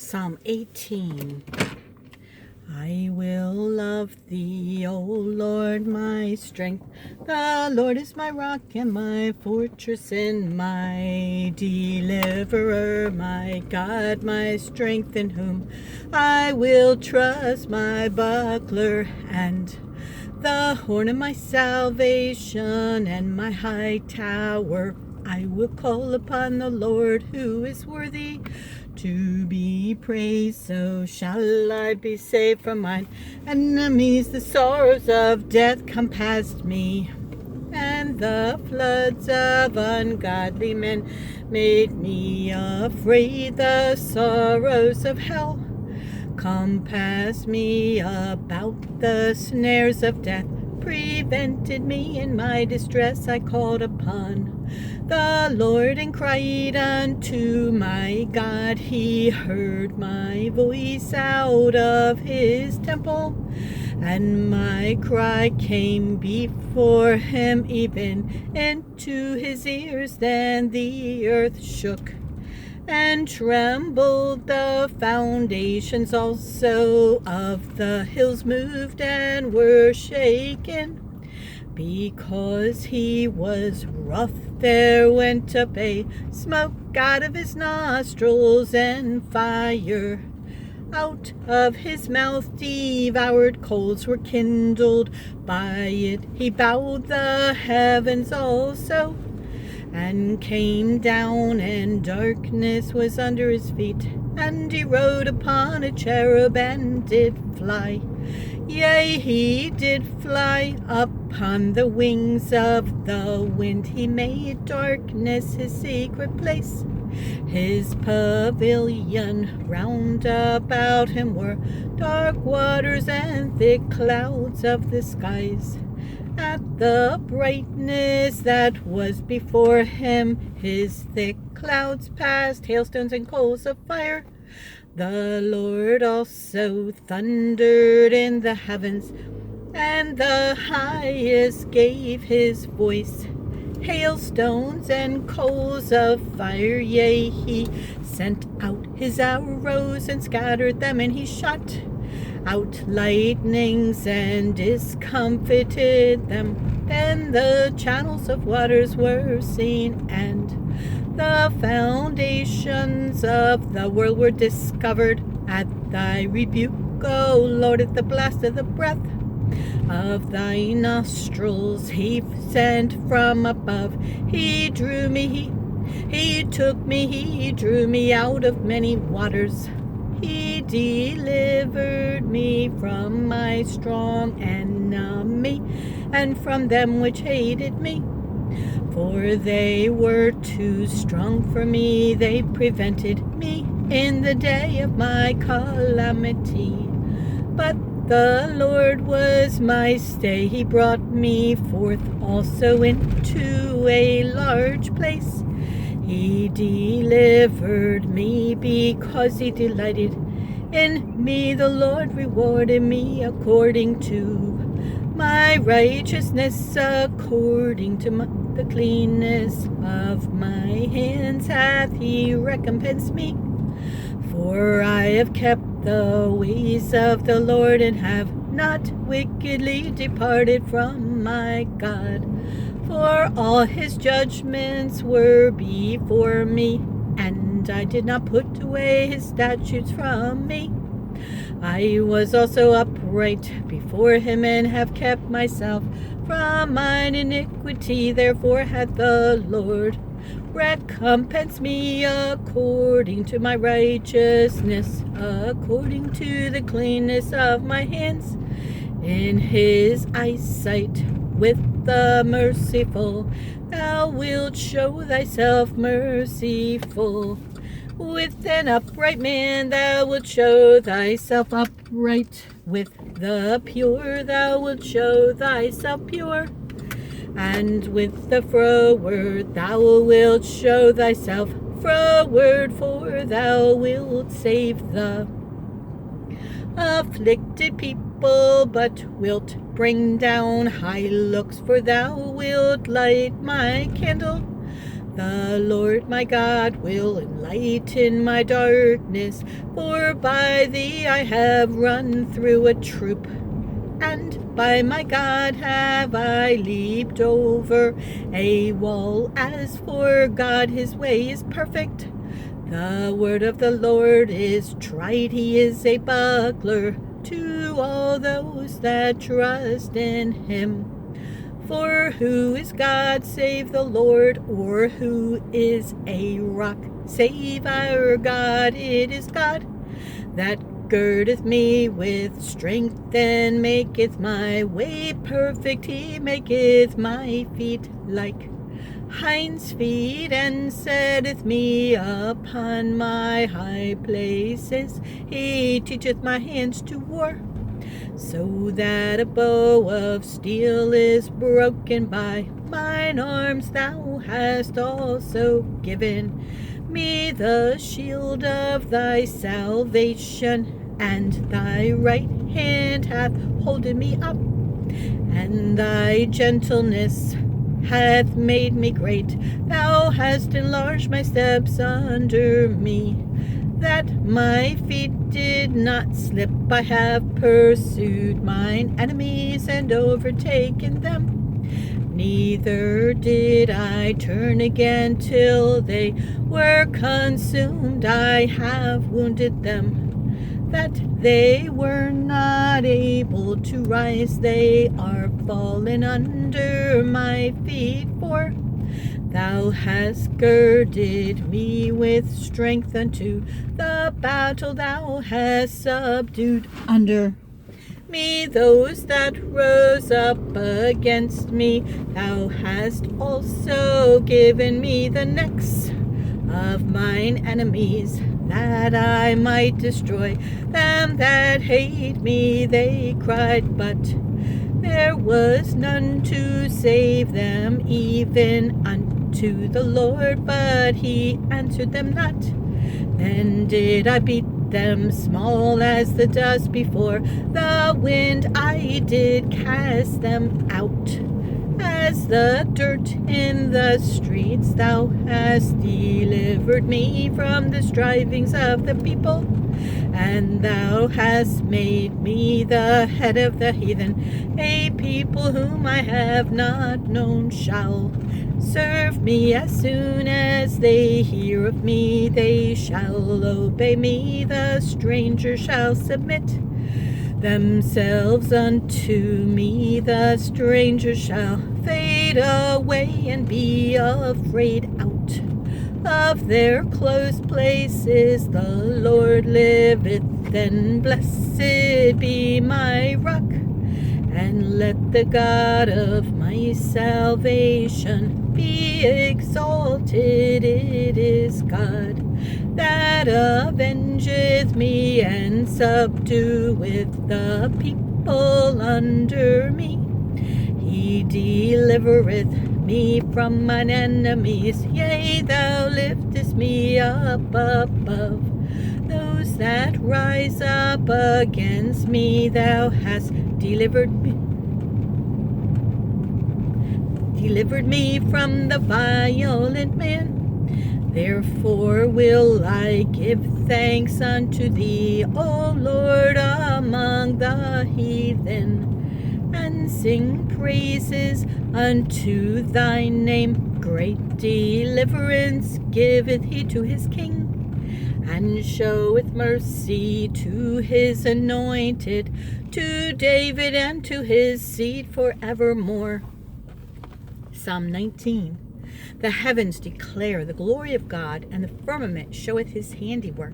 Psalm 18. I will love thee, O Lord, my strength. The Lord is my rock and my fortress and my deliverer, my God, my strength, in whom I will trust, my buckler and the horn of my salvation and my high tower. I will call upon the Lord, who is worthy to be praised. So shall I be saved from mine enemies. The sorrows of death compassed me, and the floods of ungodly men made me afraid. The sorrows of hell compassed me about. The snares of death prevented me. In my distress I called upon the Lord and cried unto my God. He heard my voice out of his temple, and my cry came before him, even into his ears. Then the earth shook and trembled, the foundations also of the hills moved and were shaken. Because he was wroth, there went up a smoke out of his nostrils, and fire out of his mouth devoured. Coals were kindled by it. He bowed the heavens also, and came down, and darkness was under his feet. And he rode upon a cherub, and did fly. Yea, he did fly upon the wings of the wind. He made darkness his secret place. His pavilion round about him were dark waters and thick clouds of the skies. At the brightness that was before him, his thick clouds passed, hailstones and coals of fire. The Lord also thundered in the heavens, and the highest gave his voice. Hailstones and coals of fire, yea, he sent out his arrows and scattered them, and he shot out lightnings and discomfited them. Then the channels of waters were seen, and the foundations of the world were discovered. At thy rebuke, O Lord, at the blast of the breath of thy nostrils, he sent from above. He drew me, he took me, he drew me out of many waters. He delivered me from my strong enemy, and from them which hated me. For they were too strong for me, they prevented me in the day of my calamity. But the Lord was my stay, he brought me forth also into a large place. He delivered me because he delighted in me. The Lord rewarded me according to my righteousness, according to the cleanness of my hands hath he recompensed me. For I have kept the ways of the Lord, and have not wickedly departed from my God. For all his judgments were before me, and I did not put away his statutes from me. I was also upright before him, and have kept myself from mine iniquity. Therefore hath the Lord recompensed me according to my righteousness, according to the cleanness of my hands, in his eyesight. With the merciful thou wilt show thyself merciful. With an upright man thou wilt show thyself upright. With the pure thou wilt show thyself pure. And with the froward thou wilt show thyself froward, for thou wilt save the afflicted people, but wilt bring down high looks. For thou wilt light my candle. The Lord my God will enlighten my darkness, for by thee I have run through a troop, and by my God have I leaped over a wall. As for God, his way is perfect. The word of the Lord is tried, he is a buckler to all those that trust in him. For who is God save the Lord, or who is a rock save our God? It is God that girdeth me with strength, and maketh my way perfect. He maketh my feet like hinds' feet, and setteth me upon my high places. He teacheth my hands to war, so that a bow of steel is broken by mine arms. Thou hast also given me the shield of thy salvation, and thy right hand hath holden me up, and thy gentleness hath made me great. Thou hast enlarged my steps under me, that my feet did not slip. I have pursued mine enemies and overtaken them. Neither did I turn again till they were consumed. I have wounded them, that they were not able to rise. They are fallen under my feet, for thou hast girded me with strength unto the battle. Thou hast subdued under me those that rose up against me. Thou hast also given me the necks of mine enemies, that I might destroy them that hate me. They cried, but there was none to save them, even unto the Lord, but he answered them not. Then did I beat them small as the dust before the wind. I did cast them out as the dirt in the streets. Thou hast delivered me from the strivings of the people, and thou hast made me the head of the heathen. A people whom I have not known shall serve me. As soon as they hear of me, they shall obey me. The stranger shall submit themselves unto me. The stranger shall fade away and be afraid out of their close places. The Lord liveth, then blessed be my rock, and let the God of my salvation be exalted. It is God that avengeth me, and subdueth the people under me. He delivereth me from mine enemies. Yea, thou liftest me up above those that rise up against me. Thou hast delivered me from the violent man. Therefore will I give thanks unto thee, O Lord, among the heathen, and sing praises unto thy name. Great deliverance giveth he to his king, and showeth mercy to his anointed, to David and to his seed forevermore. Psalm 19. The heavens declare the glory of God, and the firmament showeth his handiwork.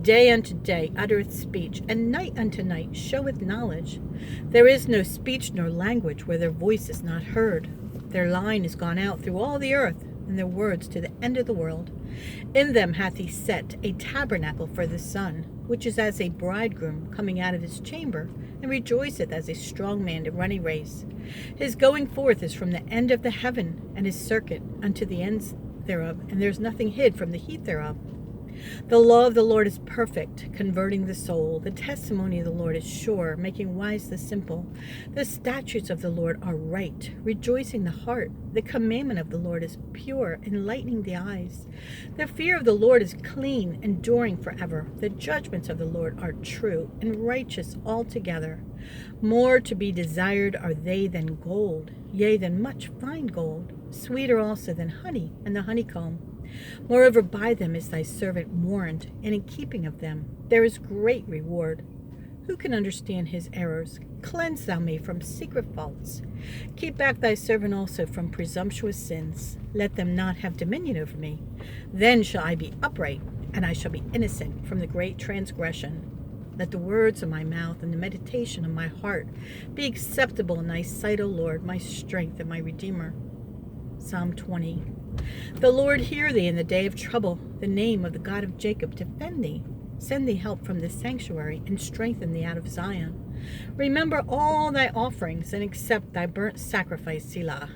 Day unto day uttereth speech, and night unto night showeth knowledge. There is no speech nor language where their voice is not heard. Their line is gone out through all the earth, and their words to the end of the world. In them hath he set a tabernacle for the sun, which is as a bridegroom coming out of his chamber, and rejoiceth as a strong man to run a race. His going forth is from the end of the heaven, and his circuit unto the ends thereof, and there is nothing hid from the heat thereof. The law of the Lord is perfect, converting the soul. The testimony of the Lord is sure, making wise the simple. The statutes of the Lord are right, rejoicing the heart. The commandment of the Lord is pure, enlightening the eyes. The fear of the Lord is clean, enduring forever. The judgments of the Lord are true and righteous altogether. More to be desired are they than gold, yea, than much fine gold, sweeter also than honey and the honeycomb. Moreover, by them is thy servant warned, and in keeping of them there is great reward. Who can understand his errors? Cleanse thou me from secret faults. Keep back thy servant also from presumptuous sins. Let them not have dominion over me. Then shall I be upright, and I shall be innocent from the great transgression. Let the words of my mouth and the meditation of my heart be acceptable in thy sight, O Lord, my strength and my Redeemer. Psalm 20. The Lord hear thee in the day of trouble. The name of the God of Jacob defend thee. Send thee help from the sanctuary, and strengthen thee out of Zion. Remember all thy offerings, and accept thy burnt sacrifice, Selah.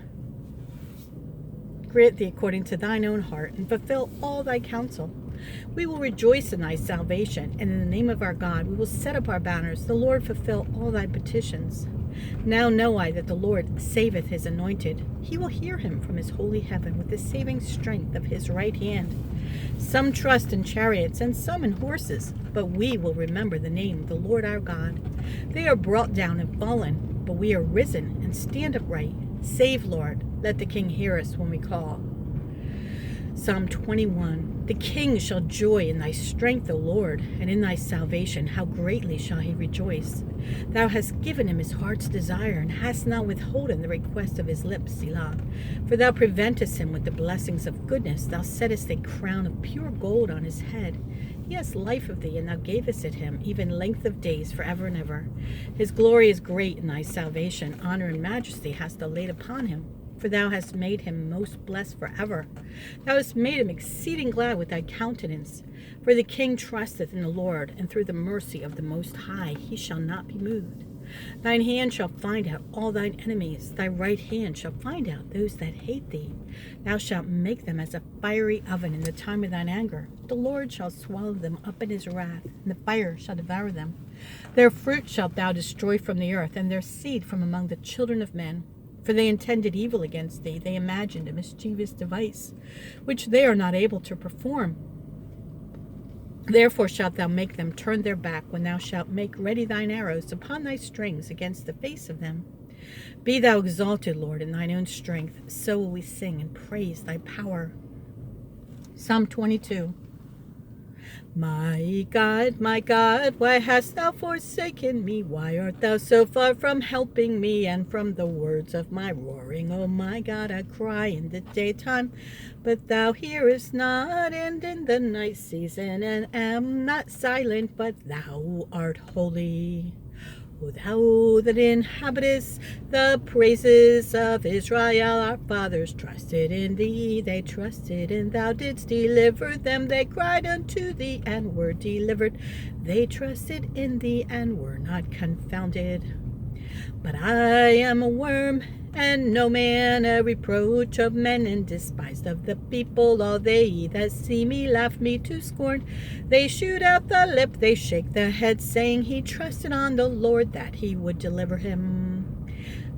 Grant thee according to thine own heart, and fulfill all thy counsel. We will rejoice in thy salvation, and in the name of our God we will set up our banners. The Lord fulfill all thy petitions. Now know I that the Lord saveth his anointed. He will hear him from his holy heaven with the saving strength of his right hand. Some trust in chariots and some in horses, but we will remember the name of the Lord our God. They are brought down and fallen, but we are risen and stand upright. Save, Lord. Let the King hear us when we call. Psalm 21. The king shall joy in thy strength, O Lord, and in thy salvation how greatly shall he rejoice. Thou hast given him his heart's desire, and hast not withholden the request of his lips, Selah. For thou preventest him with the blessings of goodness. Thou settest a crown of pure gold on his head. He has life of thee, and thou gavest it him, even length of days forever and ever. His glory is great in thy salvation. Honor and majesty hast thou laid upon him. For thou hast made him most blessed forever. Thou hast made him exceeding glad with thy countenance. For the king trusteth in the Lord, and through the mercy of the Most High he shall not be moved. Thine hand shall find out all thine enemies. Thy right hand shall find out those that hate thee. Thou shalt make them as a fiery oven in the time of thine anger. The Lord shall swallow them up in his wrath, and the fire shall devour them. Their fruit shalt thou destroy from the earth, and their seed from among the children of men. For they intended evil against thee. They imagined a mischievous device, which they are not able to perform. Therefore shalt thou make them turn their back, when thou shalt make ready thine arrows upon thy strings against the face of them. Be thou exalted, Lord, in thine own strength. So will we sing and praise thy power. Psalm 22. My God, why hast thou forsaken me? Why art thou so far from helping me, and from the words of my roaring? O my God, I cry in the daytime, but thou hearest not, and in the night season, and am not silent, but thou art holy. O thou that inhabitest the praises of Israel, our fathers trusted in thee, they trusted, and thou didst deliver them. They cried unto thee, and were delivered. They trusted in thee, and were not confounded. But I am a worm, and no man, a reproach of men, and despised of the people. All they that see me laugh me to scorn. They shoot out the lip, they shake their head, saying, He trusted on the Lord, that he would deliver him.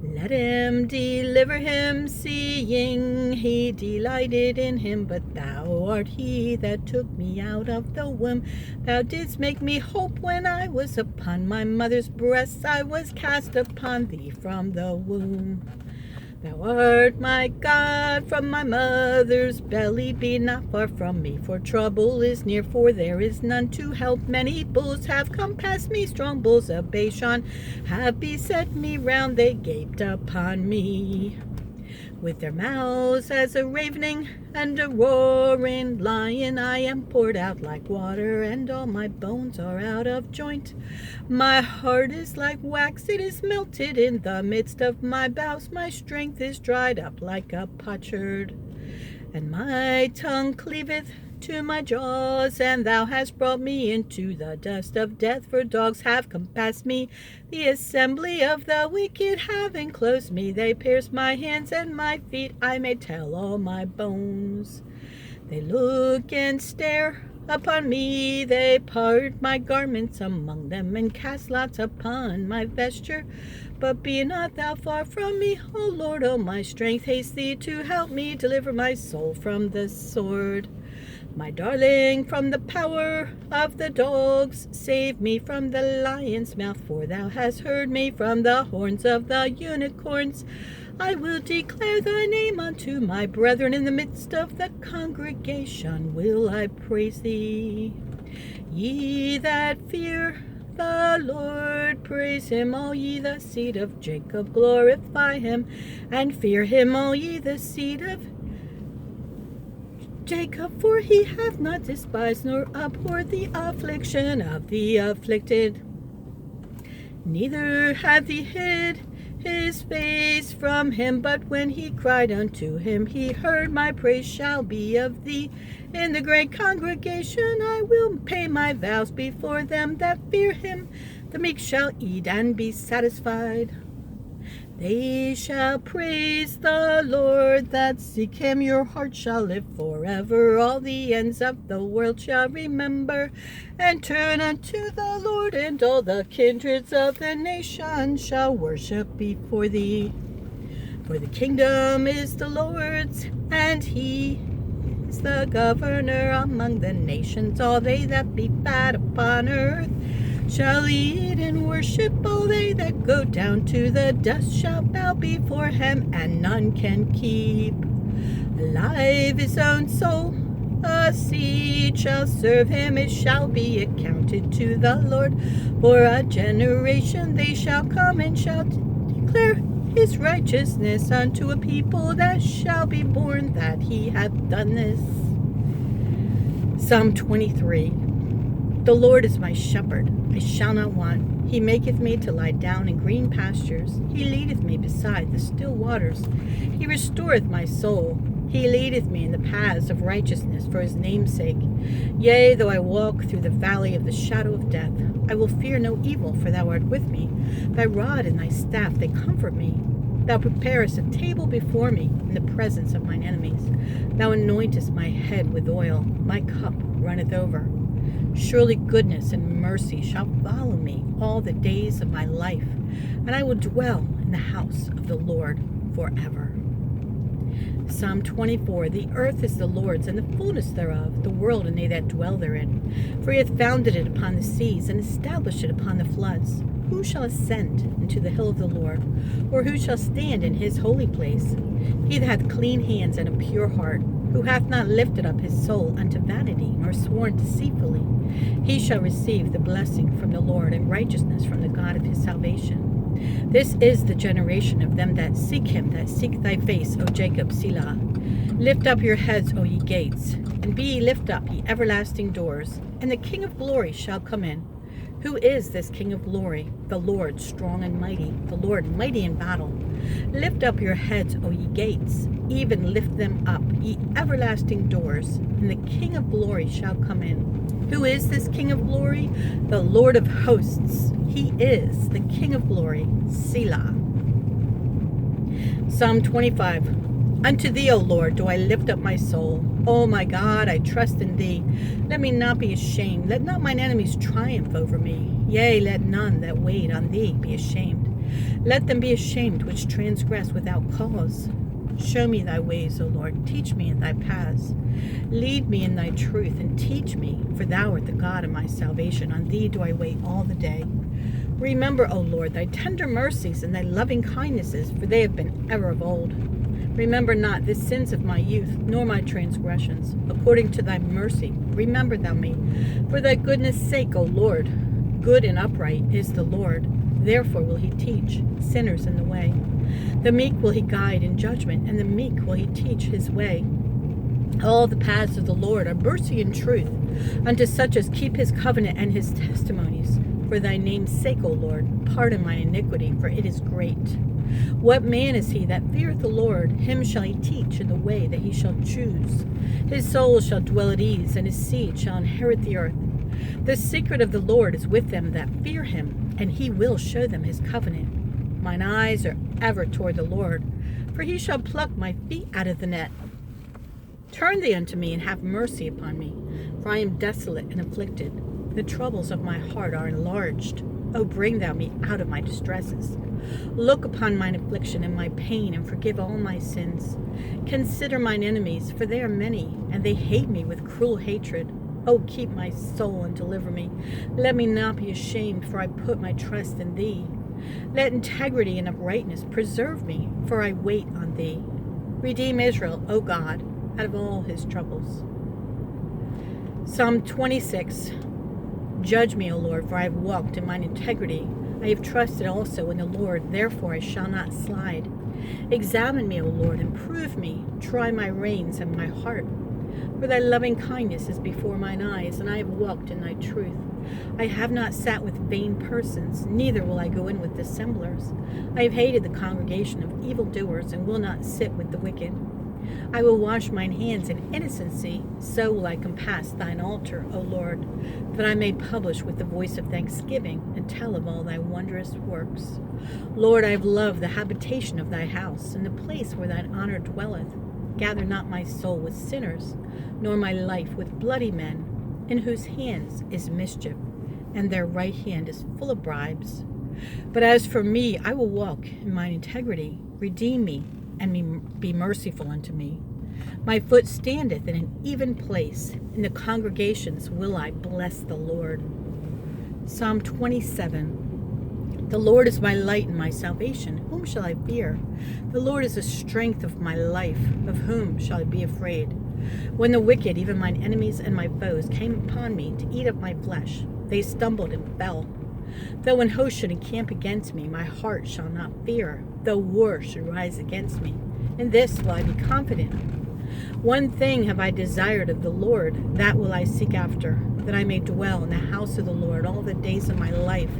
Let him deliver him, seeing he delighted in him. But thou art he that took me out of the womb. Thou didst make me hope when I was upon my mother's breast. I was cast upon thee from the womb. Thou art my God from my mother's belly. Be not far from me, for trouble is near, for there is none to help. Many bulls have compassed me, strong bulls of Bashan have beset me round. They gaped upon me with their mouths as a ravening and a roaring lion. I am poured out like water, and all my bones are out of joint. My heart is like wax, it is melted in the midst of my bowels. My strength is dried up like a potsherd, and my tongue cleaveth to my jaws. And thou hast brought me into the dust of death, for dogs have compassed me. The assembly of the wicked have enclosed me. They pierced my hands and my feet, I may tell all my bones. They look and stare Upon me they part my garments among them, and cast lots upon my vesture. But be not thou far from me, O Lord, O my strength. Haste thee to help me, deliver my soul from the sword. My darling, from the power of the dogs, save me from the lion's mouth, for thou hast heard me from the horns of the unicorns. I will declare thy name unto my brethren. In the midst of the congregation will I praise thee. Ye that fear the Lord, praise him, all ye the seed of Jacob, glorify him, and fear him, all ye the seed of Jacob, for he hath not despised nor abhorred the affliction of the afflicted, neither hath he hid his face from him, but when he cried unto him, he heard. My praise shall be of thee. In the great congregation I will pay my vows before them that fear him. The meek shall eat and be satisfied. They shall praise the Lord that seek him. Your heart shall live forever. All the ends of the world shall remember and turn unto the Lord, and all the kindreds of the nations shall worship before thee. For the kingdom is the Lord's, and he is the governor among the nations. All they that be fat upon earth shall eat and worship. All they that go down to the dust shall bow before him, and none can keep alive his own soul. A seed shall serve him, it shall be accounted to the Lord. For a generation they shall come and shall declare his righteousness unto a people that shall be born, that he hath done this. Psalm 23. The Lord is my shepherd, I shall not want. He maketh me to lie down in green pastures. He leadeth me beside the still waters. He restoreth my soul. He leadeth me in the paths of righteousness for his name's sake. Yea, though I walk through the valley of the shadow of death, I will fear no evil, for thou art with me. Thy rod and thy staff, they comfort me. Thou preparest a table before me in the presence of mine enemies. Thou anointest my head with oil. My cup runneth over. Surely goodness and mercy shall follow me all the days of my life, and I will dwell in the house of the Lord forever. Psalm 24. The earth is the Lord's, and the fullness thereof, the world and they that dwell therein. For he hath founded it upon the seas, and established it upon the floods. Who shall ascend into the hill of the Lord, or who shall stand in his holy place? He that hath clean hands and a pure heart, who hath not lifted up his soul unto vanity, nor sworn deceitfully, he shall receive the blessing from the Lord, and righteousness from the God of his salvation. This is the generation of them that seek him, that seek thy face, O Jacob, Selah. Lift up your heads, O ye gates, and be ye lift up, ye everlasting doors, and the King of glory shall come in. Who is this King of glory? The Lord strong and mighty, the Lord mighty in battle. Lift up your heads, O ye gates, even lift them up, ye everlasting doors, and the King of glory shall come in. Who is this King of glory? The Lord of hosts. He is the King of glory. Selah. Psalm 25. Unto thee, O Lord, do I lift up my soul. O my God, I trust in thee. Let me not be ashamed. Let not mine enemies triumph over me. Yea, let none that wait on thee be ashamed. Let them be ashamed which transgress without cause. Show me thy ways, O Lord. Teach me in thy paths. Lead me in thy truth, and teach me, for thou art the God of my salvation. On thee do I wait all the day. Remember, O Lord, thy tender mercies and thy loving kindnesses, for they have been ever of old. Remember not the sins of my youth, nor my transgressions. According to thy mercy, remember thou me. For thy goodness' sake, O Lord, good and upright is the Lord. Therefore will he teach sinners in the way. The meek will he guide in judgment, and the meek will he teach his way. All the paths of the Lord are mercy and truth, unto such as keep his covenant and his testimonies. For thy name's sake, O Lord, pardon mine iniquity, for it is great. What man is he that feareth the Lord? Him shall he teach in the way that he shall choose. His soul shall dwell at ease, and his seed shall inherit the earth. The secret of the Lord is with them that fear him, and he will show them his covenant. Mine eyes are ever toward the Lord, for he shall pluck my feet out of the net. Turn thee unto me, and have mercy upon me. for I am desolate and afflicted. The troubles of my heart are enlarged. O bring thou me out of my distresses. Look upon mine affliction and my pain, and forgive all my sins. Consider mine enemies, for they are many, and they hate me with cruel hatred. O keep my soul and deliver me. Let me not be ashamed, for I put my trust in thee. Let integrity and uprightness preserve me, for I wait on thee. Redeem Israel, O God, out of all his troubles. Psalm 26. Judge me, O Lord, for I have walked in mine integrity. I have trusted also in the Lord, therefore I shall not slide. Examine me, O Lord, and prove me. Try my reins and my heart. For thy loving kindness is before mine eyes, and I have walked in thy truth. I have not sat with vain persons, neither will I go in with dissemblers. I have hated the congregation of evildoers, and will not sit with the wicked. I will wash mine hands in innocency, so will I compass thine altar, O Lord, that I may publish with the voice of thanksgiving, and tell of all thy wondrous works. Lord, I have loved the habitation of thy house, and the place where thine honor dwelleth. Gather not my soul with sinners, nor my life with bloody men, in whose hands is mischief, and their right hand is full of bribes. But as for me, I will walk in mine integrity. Redeem me, and be merciful unto me. My foot standeth in an even place. In the congregations will I bless the Lord. Psalm 27. The Lord is my light and my salvation. Whom shall I fear? The Lord is the strength of my life. Of whom shall I be afraid? When the wicked, even mine enemies and my foes, came upon me to eat up my flesh, they stumbled and fell. Though an host should encamp against me, my heart shall not fear. Though war should rise against me, in this will I be confident. One thing have I desired of the Lord, that will I seek after, that I may dwell in the house of the Lord all the days of my life,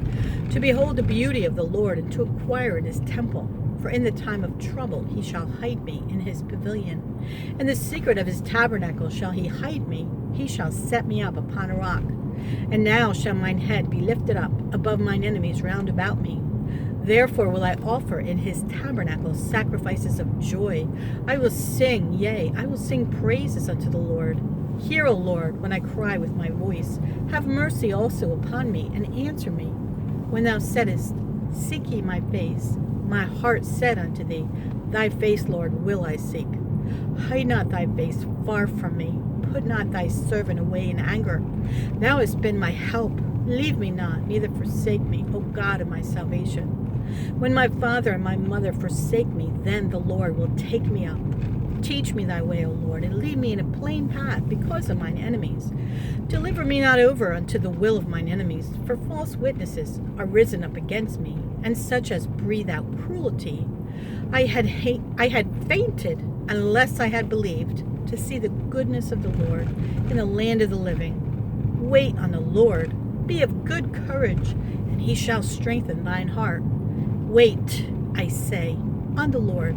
to behold the beauty of the Lord, and to acquire in his temple. For in the time of trouble he shall hide me in his pavilion. In the secret of his tabernacle shall he hide me. He shall set me up upon a rock. And now shall mine head be lifted up above mine enemies round about me. Therefore will I offer in his tabernacle sacrifices of joy. I will sing, yea, I will sing praises unto the Lord. Hear, O Lord, when I cry with my voice. Have mercy also upon me, and answer me. When thou saidst, seek ye my face, my heart said unto thee, thy face, Lord, will I seek. Hide not thy face far from me. Put not thy servant away in anger. Thou hast been my help. Leave me not, neither forsake me, O God of my salvation. When my father and my mother forsake me, then the Lord will take me up. Teach me thy way, O Lord, and lead me in a plain path because of mine enemies. Deliver me not over unto the will of mine enemies, for false witnesses are risen up against me, and such as breathe out cruelty. I had fainted unless I had believed to see the goodness of the Lord in the land of the living. Wait on the Lord, be of good courage, and he shall strengthen thine heart. Wait, I say, on the Lord.